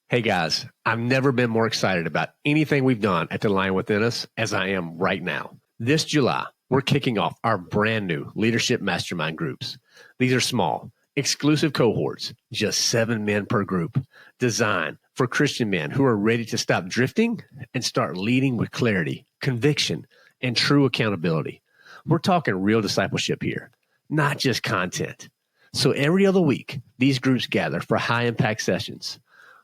Hey guys, I've never been more excited about anything we've done at The Lion Within Us as I am right now. This July, we're kicking off our brand new leadership mastermind groups. These are small, exclusive cohorts, just 7 men per group, designed for Christian men who are ready to stop drifting and start leading with clarity, conviction, and true accountability. We're talking real discipleship here, not just content. So every other week, these groups gather for high-impact sessions,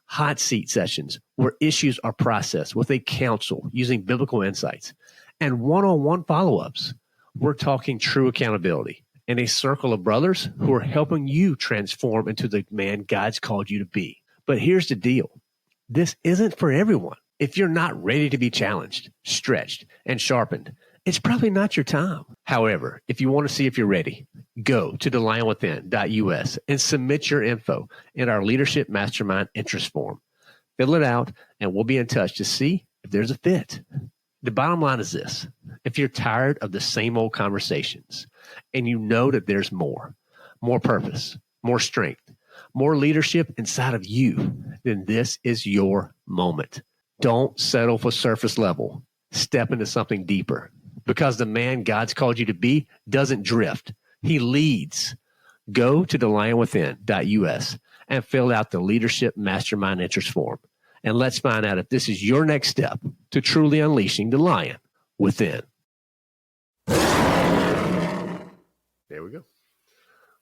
hot seat sessions where issues are processed with a counsel using biblical insights, and one-on-one follow-ups. We're talking true accountability and a circle of brothers who are helping you transform into the man God's called you to be. But here's the deal. This isn't for everyone. If you're not ready to be challenged, stretched, and sharpened, it's probably not your time. However, if you want to see if you're ready, go to thelionwithin.us and submit your info in our Leadership Mastermind interest form. Fill it out, and we'll be in touch to see if there's a fit. The bottom line is this. If you're tired of the same old conversations and you know that there's more purpose, more strength, more leadership inside of you, then this is your moment. Don't settle for surface level. Step into something deeper. Because the man God's called you to be doesn't drift. He leads. Go to thelionwithin.us and fill out the Leadership Mastermind interest form. And let's find out if this is your next step to truly unleashing the lion within. There we go.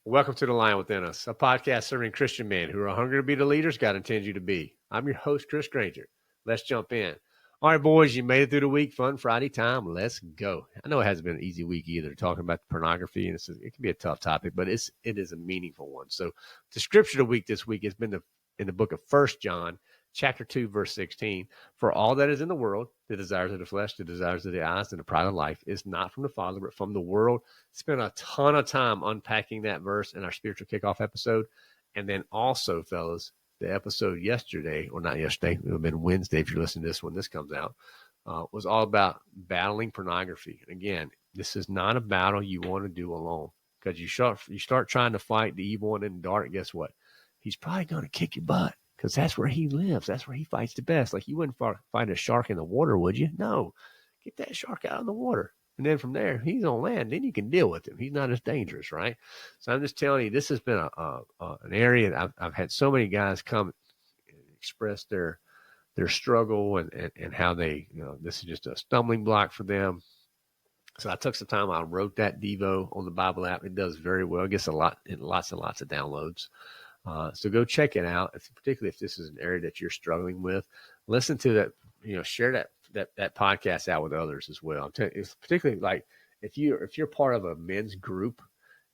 Welcome to The Lion Within Us, a podcast serving Christian men who are hungry to be the leaders God intends you to be. I'm your host, Chris Granger. Let's jump in. All right, boys, you made it through the week. Fun Friday time. Let's go. I know it hasn't been an easy week either, talking about pornography, and it can be a tough topic, but it is a meaningful one. So the scripture of the week this week has been in the book of 1 John, chapter 2, verse 16. For all that is in the world, the desires of the flesh, the desires of the eyes, and the pride of life is not from the Father, but from the world. Spent a ton of time unpacking that verse in our spiritual kickoff episode. And then also, fellas, the episode yesterday, or not yesterday, it would have been Wednesday if you're listening to this when this comes out, was all about battling pornography. And again, this is not a battle you want to do alone, because you start trying to fight the evil one in the dark. Guess what? He's probably going to kick your butt, because that's where he lives. That's where he fights the best. Like, you wouldn't fight a shark in the water, would you? No. Get that shark out of the water. And then from there, he's on land. Then you can deal with him. He's not as dangerous, right? So I'm just telling you, this has been an area that I've had so many guys come and express their struggle and how they, this is just a stumbling block for them. So I took some time. I wrote that Devo on the Bible app. It does very well. It gets lots and lots of downloads. So go check it out. Particularly if this is an area that you're struggling with, listen to that. Share that podcast out with others as well. I'm telling you, it's particularly like if you're part of a men's group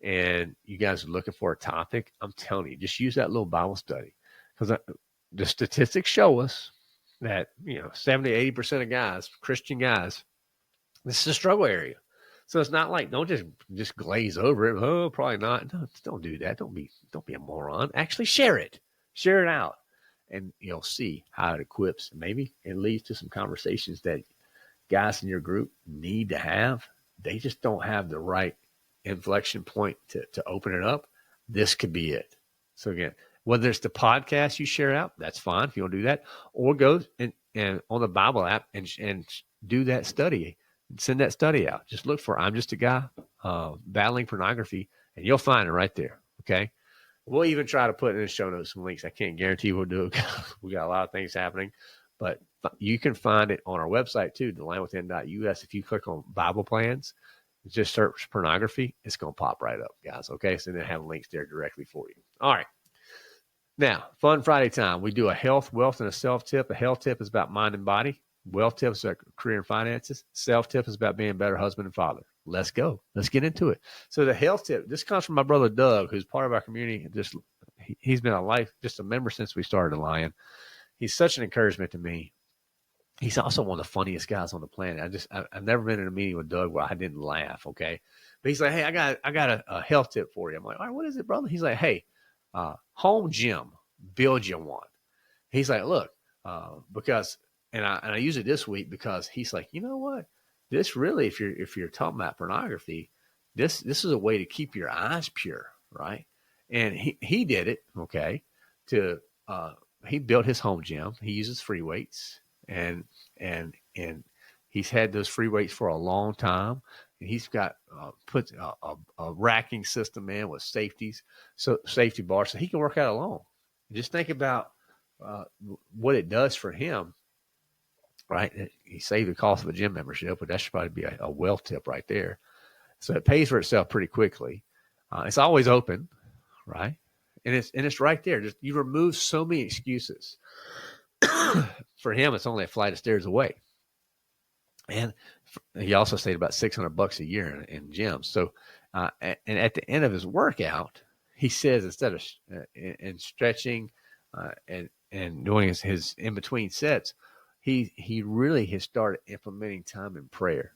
and you guys are looking for a topic, I'm telling you, just use that little Bible study, because the statistics show us that 70-80% of guys, Christian guys, this is a struggle area. So it's not like, don't just glaze over it. Oh, probably not. No, don't do that. Don't be a moron. Actually share it out. And you'll see how it equips. Maybe it leads to some conversations that guys in your group need to have. They just don't have the right inflection point to open it up. This could be it. So again, whether it's the podcast you share out, that's fine if you want to do that, or go and on the Bible app and do that study and send that study out. Just look for I'm Just a Guy Battling Pornography, and you'll find it right there. Okay. We'll even try to put in the show notes some links. I can't guarantee we'll do it. We got a lot of things happening, but you can find it on our website too, thelionwithin.us. If you click on Bible plans, just search pornography, it's going to pop right up, guys. Okay. So then have links there directly for you. All right. Now, Fun Friday time. We do a health, wealth, and a self tip. A health tip is about mind and body. Wealth tip is about career and finances. Self tip is about being a better husband and father. Let's go. Let's get into it. So the health tip, this comes from my brother Doug, who's part of our community. He's been just a member since we started the Lion. He's such an encouragement to me. He's also one of the funniest guys on the planet. I've never been in a meeting with Doug where I didn't laugh. Okay, but he's like, hey, I got a health tip for you. I'm like, all right, what is it, brother? He's like, hey, home gym, build you one. He's like, look, because I use it this week because he's like, you know what? This really, if you're talking about pornography, this is a way to keep your eyes pure, right? And he did it, okay, to he built his home gym. He uses free weights, and he's had those free weights for a long time. And he's got put a racking system in with safety bars, so he can work out alone. Just think about what it does for him, right? He saved the cost of a gym membership, but that should probably be a wealth tip right there. So it pays for itself pretty quickly. It's always open, right? And it's right there. Just you remove so many excuses. For him, it's only a flight of stairs away. And he also saved about $600 a year in gyms. So, and at the end of his workout, he says instead of in stretching and doing his in between sets, he really has started implementing time in prayer.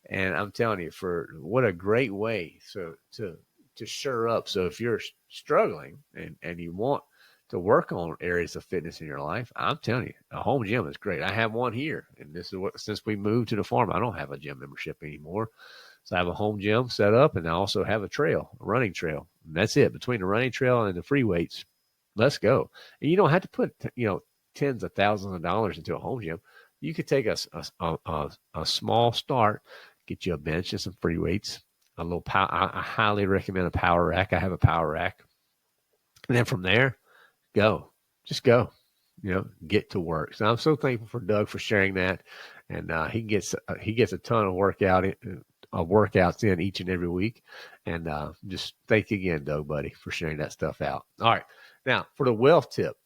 And I'm telling you, for what a great way to shore up. So if you're struggling and you want to work on areas of fitness in your life, I'm telling you, a home gym is great. I have one here, and this is what, since we moved to the farm, I don't have a gym membership anymore. So I have a home gym set up, and I also have a running trail. And that's it. Between the running trail and the free weights, let's go. And you don't have to put, tens of thousands of dollars into a home gym. You could take a small start, get you a bench and some free weights, a little power. I highly recommend a power rack. I have a power rack. And then from there, just go, get to work. So I'm so thankful for Doug for sharing that. And he gets a ton of workouts in each and every week. And just thank you again, Doug, buddy, for sharing that stuff out. All right. Now for the wealth tip,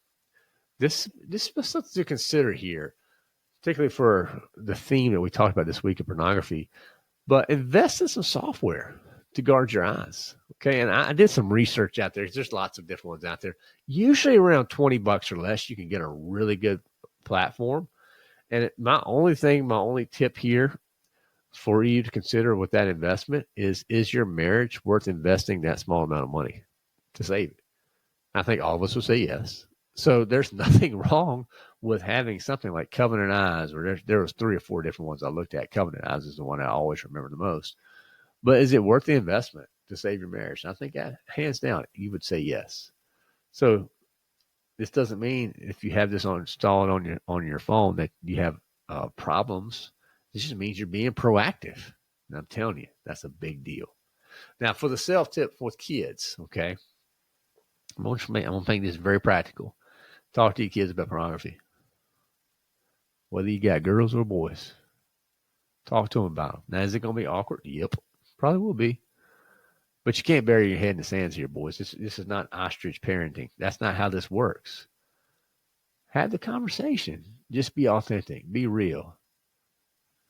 this is something to consider here, particularly for the theme that we talked about this week of pornography. But invest in some software to guard your eyes. Okay. And I did some research out there. There's lots of different ones out there. Usually around $20 or less, you can get a really good platform. And my only tip here for you to consider with that investment is your marriage worth investing that small amount of money to save it? I think all of us will say yes. So there's nothing wrong with having something like Covenant Eyes, or there was 3 or 4 different ones I looked at. Covenant Eyes is the one I always remember the most. But is it worth the investment to save your marriage? And I think hands down, you would say yes. So this doesn't mean if you have this installed on your phone that you have problems. This just means you're being proactive. And I'm telling you, that's a big deal. Now for the self tip with kids, okay, I'm going to make this very practical. Talk to your kids about pornography. Whether you got girls or boys, talk to them about them. Now, is it going to be awkward? Yep, probably will be. But you can't bury your head in the sands here, boys. This is not ostrich parenting. That's not how this works. Have the conversation. Just be authentic. Be real.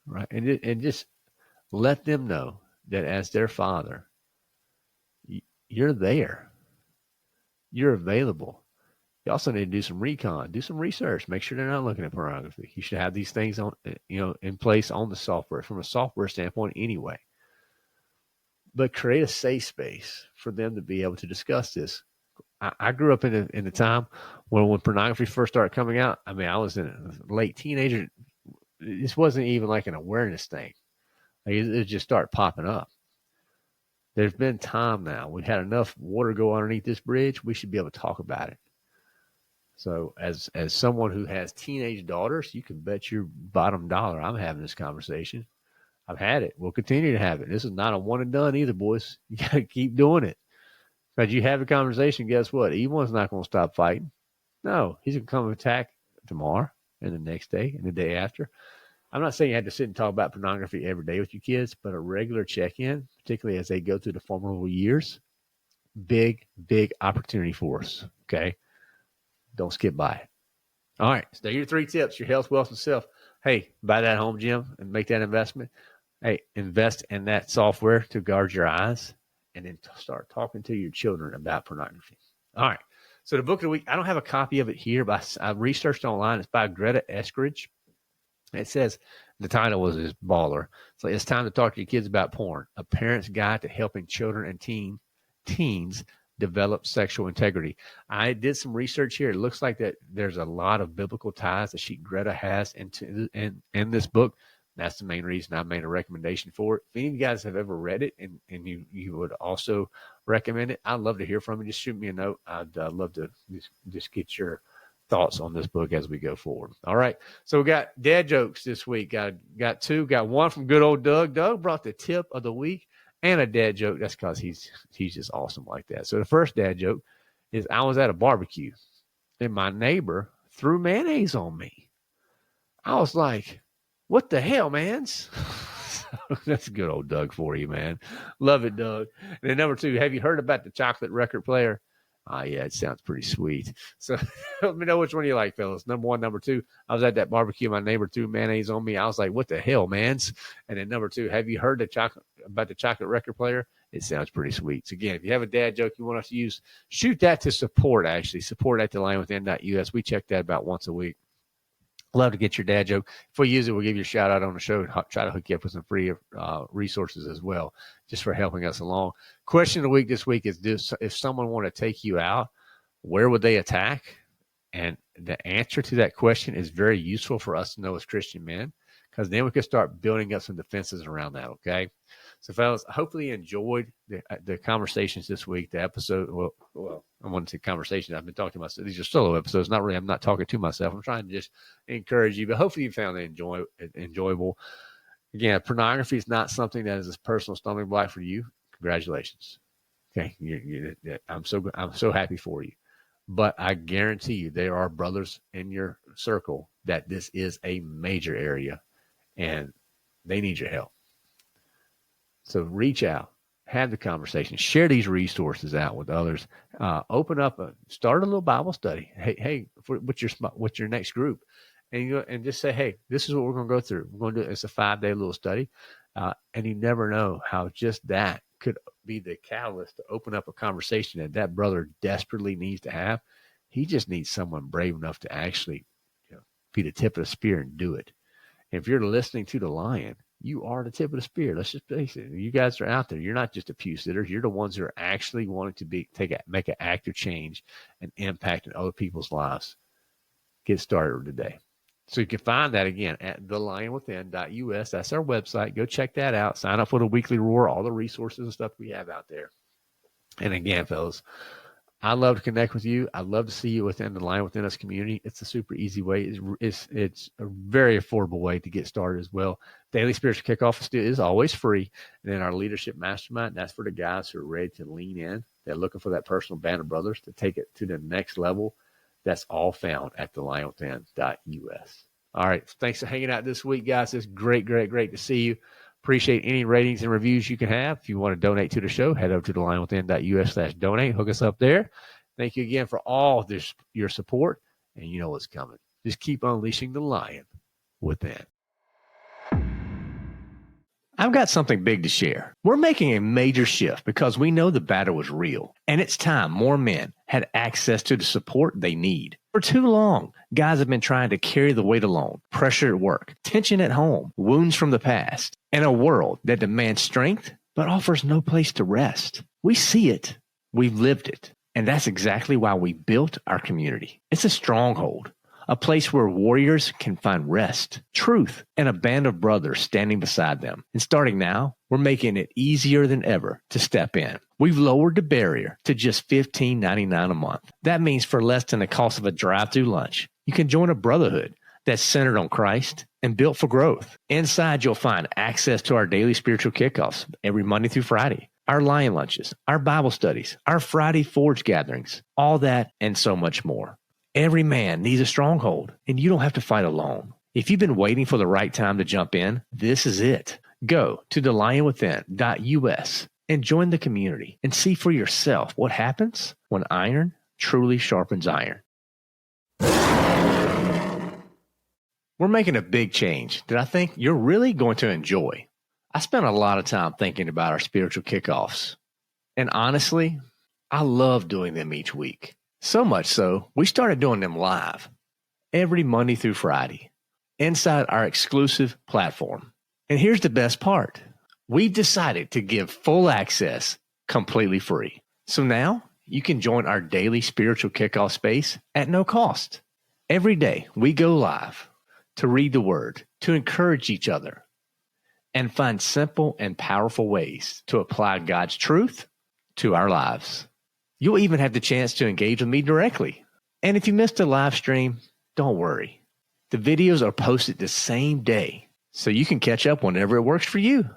Right? And just let them know that as their father, you're there. You're available. You also need to do some recon, do some research, make sure they're not looking at pornography. You should have these things in place on the software from a software standpoint anyway. But create a safe space for them to be able to discuss this. I grew up in the time when pornography first started coming out. I mean, I was in a late teenager. This wasn't even like an awareness thing. Like it just started popping up. There's been time now. We've had enough water go underneath this bridge. We should be able to talk about it. So as someone who has teenage daughters, you can bet your bottom dollar I'm having this conversation. I've had it. We'll continue to have it. This is not a one and done either, boys. You got to keep doing it. Because you have a conversation, guess what? E1's not going to stop fighting. No, he's going to come attack tomorrow and the next day and the day after. I'm not saying you have to sit and talk about pornography every day with your kids, but a regular check-in, particularly as they go through the formative years, big opportunity for us, okay? Don't skip by it. All right, so there are your 3 tips, your health, wealth, and self. Hey, buy that home gym and make that investment. Hey, invest in that software to guard your eyes, and then start talking to your children about pornography. All right, so the book of the week, I don't have a copy of it here, but I researched online. It's by Greta Eskridge. It says, the title was his baller. So it's time to talk to your kids about porn, a parent's guide to helping children and teens develop sexual integrity. I did some research here. It looks like that there's a lot of biblical ties that Greta has in this book. That's the main reason I made a recommendation for it. If any of you guys have ever read it and you would also recommend it, I'd love to hear from you. Just shoot me a note. I'd love to just get your thoughts on this book as we go forward. All right. So we got dad jokes this week. Got two. Got one from good old Doug. Doug brought the tip of the week and a dad joke. That's because he's just awesome like that. So the first dad joke is, I was at a barbecue and my neighbor threw mayonnaise on me. I was like, what the hell, mans? That's good old Doug for you, man. Love it, Doug. And then number two, have you heard about the chocolate record player? Yeah, it sounds pretty sweet. So let me know which one you like, fellas. Number one, number two, I was at that barbecue. My neighbor threw mayonnaise on me. I was like, what the hell, mans? And then number two, have you heard about the chocolate record player? It sounds pretty sweet. So again, if you have a dad joke you want us to use, shoot that to support at thelionwithin.us. We check that about once a week. Love to get your dad joke. If we use it, we'll give you a shout out on the show and try to hook you up with some free resources as well, just for helping us along. Question of the week this week is, if someone wanted to take you out, where would they attack? And the answer to that question is very useful for us to know as Christian men, because then we can start building up some defenses around that, okay? So, fellas, hopefully you enjoyed the conversations this week, the episode. Well, I wanted to say conversation. I've been talking to myself. These are solo episodes. Not really. I'm not talking to myself. I'm trying to just encourage you, but hopefully you found it enjoyable. Again, pornography is not something that is a personal stumbling block for you. Congratulations. Okay, I'm so happy for you. But I guarantee you, there are brothers in your circle that this is a major area, and they need your help. So reach out, have the conversation, share these resources out with others. Open up, start a little Bible study. Hey, what's your next group? And just say, hey, this is what we're going to go through. We're going to do it's a 5-day little study, and you never know how just that could be the catalyst to open up a conversation that brother desperately needs to have. He just needs someone brave enough to actually, be the tip of the spear and do it. And if you're listening to the Lion, you are the tip of the spear. Let's just face it. You guys are out there. You're not just a pew sitters. You're the ones who are actually wanting to make an active change and impact in other people's lives. Get started today. So you can find that again at thelionwithin.us. That's our website. Go check that out. Sign up for the weekly roar, all the resources and stuff we have out there. And again, fellas, I love to connect with you. I love to see you within the Lion Within Us community. It's a super easy way. It's a very affordable way to get started as well. Daily Spiritual Kickoff is always free. And then our Leadership Mastermind, that's for the guys who are ready to lean in. They're looking for that personal band of brothers to take it to the next level. That's all found at thelionwithin.us. All right. Thanks for hanging out this week, guys. It's great to see you. Appreciate any ratings and reviews you can have. If you want to donate to the show, head over to thelionwithin.us/donate. Hook us up there. Thank you again for all this, your support. And you know what's coming. Just keep unleashing the lion within. I've got something big to share. We're making a major shift because we know the battle was real, and it's time more men had access to the support they need. For too long, guys have been trying to carry the weight alone, pressure at work, tension at home, wounds from the past, and a world that demands strength but offers no place to rest. We see it. We've lived it. And that's exactly why we built our community. It's a stronghold. A place where warriors can find rest, truth, and a band of brothers standing beside them. And starting now, we're making it easier than ever to step in. We've lowered the barrier to just $15.99 a month. That means for less than the cost of a drive-through lunch, you can join a brotherhood that's centered on Christ and built for growth. Inside, you'll find access to our daily spiritual kickoffs every Monday through Friday, our Lion lunches, our Bible studies, our Friday Forge gatherings, all that and so much more. Every man needs a stronghold, and you don't have to fight alone. If you've been waiting for the right time to jump in, this is it. Go to thelionwithin.us and join the community and see for yourself what happens when iron truly sharpens iron. We're making a big change that I think you're really going to enjoy. I spent a lot of time thinking about our spiritual kickoffs, and honestly, I love doing them each week. So much so, we started doing them live every Monday through Friday inside our exclusive platform. And here's the best part. We've decided to give full access completely free. So now you can join our daily spiritual kickoff space at no cost. Every day we go live to read the word, to encourage each other, and find simple and powerful ways to apply God's truth to our lives. You'll even have the chance to engage with me directly. And if you missed a live stream, don't worry. The videos are posted the same day, so you can catch up whenever it works for you.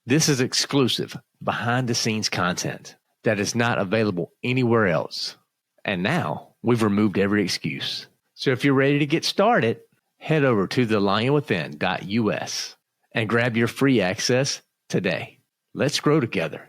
This is exclusive, behind-the-scenes content that is not available anywhere else. And now, we've removed every excuse. So if you're ready to get started, head over to thelionwithin.us and grab your free access today. Let's grow together.